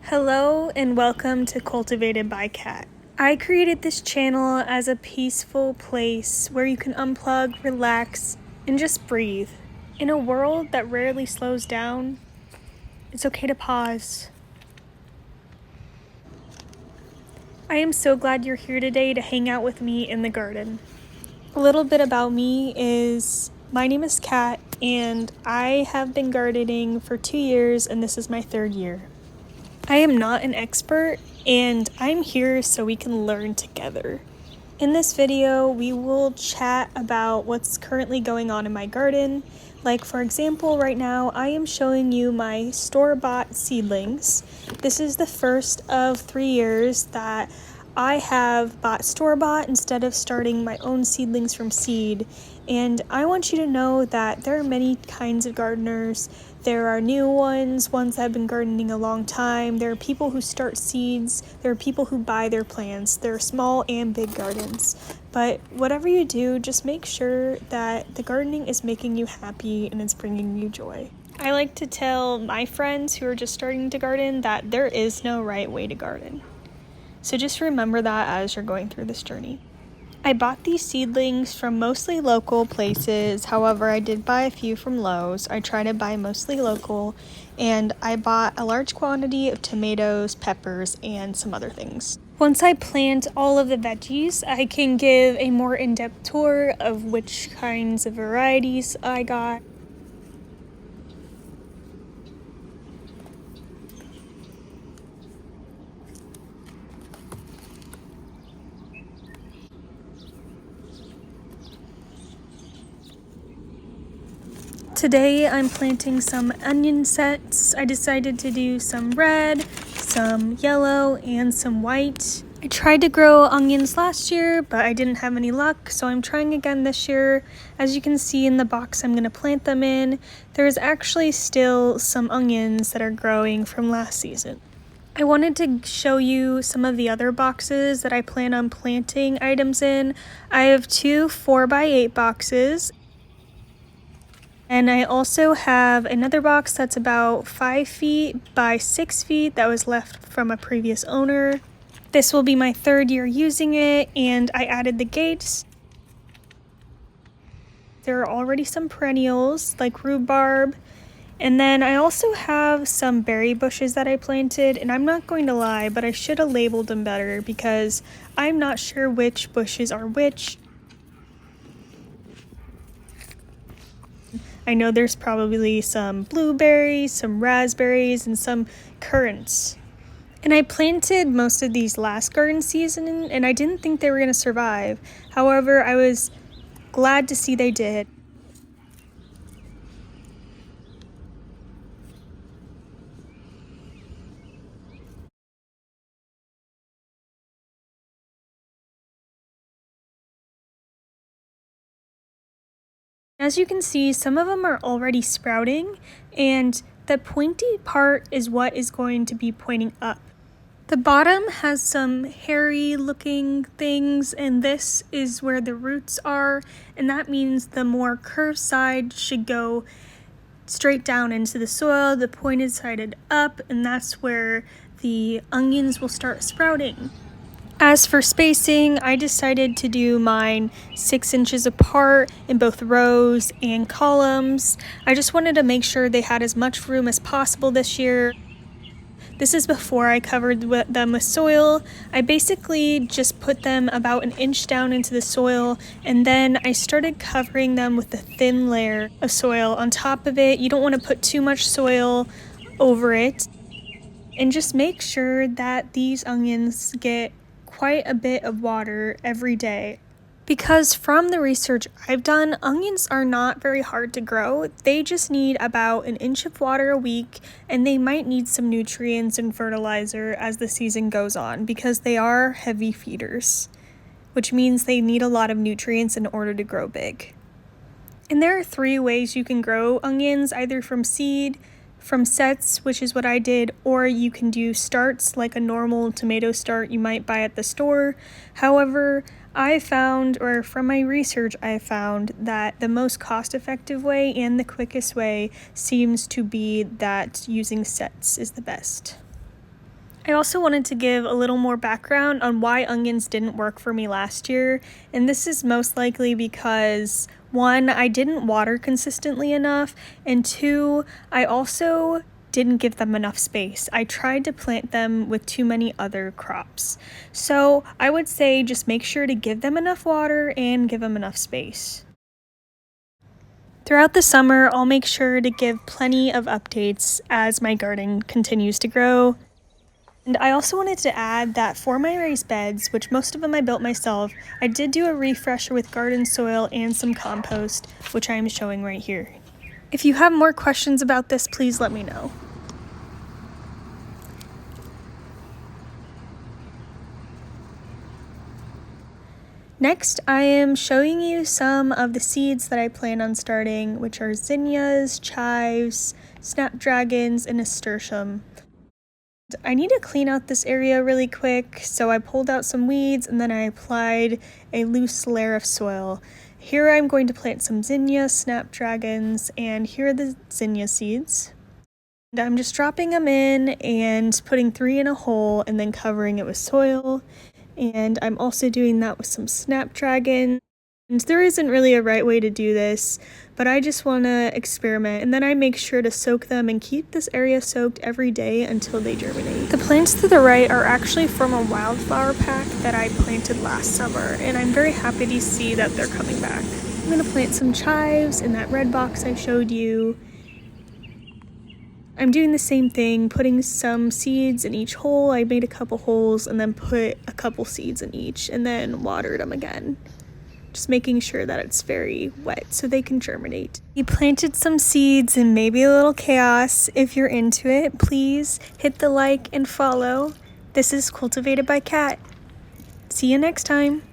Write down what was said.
Hello and welcome to Cultivated by Cat. I created this channel as a peaceful place where you can unplug, relax, and just breathe. In a world that rarely slows down, it's okay to pause. I am so glad you're here today to hang out with me in the garden. A little bit about me is my name is Kat and I have been gardening for 2 years and this is my 3rd year. I am not an expert and I'm here so we can learn together. In this video, we will chat about what's currently going on in my garden. Like for example, right now I am showing you my store-bought seedlings. This is the first of 3 years that I have bought store-bought instead of starting my own seedlings from seed. And I want you to know that there are many kinds of gardeners. There are new ones that have been gardening a long time. There are people who start seeds. There are people who buy their plants. There are small and big gardens. But whatever you do, just make sure that the gardening is making you happy and it's bringing you joy. I like to tell my friends who are just starting to garden that there is no right way to garden. So just remember that as you're going through this journey. I bought these seedlings from mostly local places. However, I did buy a few from Lowe's. I try to buy mostly local, and I bought a large quantity of tomatoes, peppers, and some other things. Once I plant all of the veggies, I can give a more in-depth tour of which kinds of varieties I got. Today I'm planting some onion sets. I decided to do some red, some yellow, and some white. I tried to grow onions last year, but I didn't have any luck, so I'm trying again this year. As you can see in the box I'm going to plant them in, there's actually still some onions that are growing from last season. I wanted to show you some of the other boxes that I plan on planting items in. I have 2 4x8 boxes. And I also have another box that's about 5 feet by 6 feet that was left from a previous owner. This will be my 3rd year using it, and I added the gates. There are already some perennials like rhubarb. And then I also have some berry bushes that I planted, and I'm not going to lie, but I should have labeled them better because I'm not sure which bushes are which. I know there's probably some blueberries, some raspberries, and some currants. And I planted most of these last garden season, and I didn't think they were going to survive. However, I was glad to see they did. As you can see, some of them are already sprouting, and the pointy part is what is going to be pointing up. The bottom has some hairy looking things, and this is where the roots are, and that means the more curved side should go straight down into the soil, the pointed side up, and that's where the onions will start sprouting. As for spacing, I decided to do mine 6 inches apart in both rows and columns. I just wanted to make sure they had as much room as possible this year. This is before I covered them with soil. I basically just put them about 1 inch down into the soil, and then I started covering them with a thin layer of soil on top of it. You don't want to put too much soil over it. And just make sure that these onions get quite a bit of water every day. Because from the research I've done, onions are not very hard to grow. They just need about 1 inch of water a week, and they might need some nutrients and fertilizer as the season goes on because they are heavy feeders, which means they need a lot of nutrients in order to grow big. And there are 3 ways you can grow onions, either from seed, from sets, which is what I did, or you can do starts like a normal tomato start you might buy at the store. However, I found, or from my research, I found that the most cost-effective way and the quickest way seems to be that using sets is the best. I also wanted to give a little more background on why onions didn't work for me last year, and this is most likely because 1, I didn't water consistently enough, and 2, I also didn't give them enough space. I tried to plant them with too many other crops. So I would say just make sure to give them enough water and give them enough space. Throughout the summer, I'll make sure to give plenty of updates as my garden continues to grow. And I also wanted to add that for my raised beds, which most of them I built myself, I did do a refresher with garden soil and some compost, which I am showing right here. If you have more questions about this, please let me know. Next, I am showing you some of the seeds that I plan on starting, which are zinnias, chives, snapdragons, and nasturtium. I need to clean out this area really quick, so I pulled out some weeds and then I applied a loose layer of soil. Here I'm going to plant some zinnias, snapdragons, and here are the zinnia seeds. And I'm just dropping them in and putting 3 in a hole and then covering it with soil. And I'm also doing that with some snapdragon. And there isn't really a right way to do this, but I just want to experiment, and then I make sure to soak them and keep this area soaked every day until they germinate. The plants to the right are actually from a wildflower pack that I planted last summer, and I'm very happy to see that they're coming back. I'm going to plant some chives in that red box I showed you. I'm doing the same thing, putting some seeds in each hole. I made a couple holes and then put a couple seeds in each and then watered them again. Just making sure that it's very wet so they can germinate. We planted some seeds and maybe a little chaos. If you're into it, please hit the like and follow. This is Cultivated by Kat. See you next time.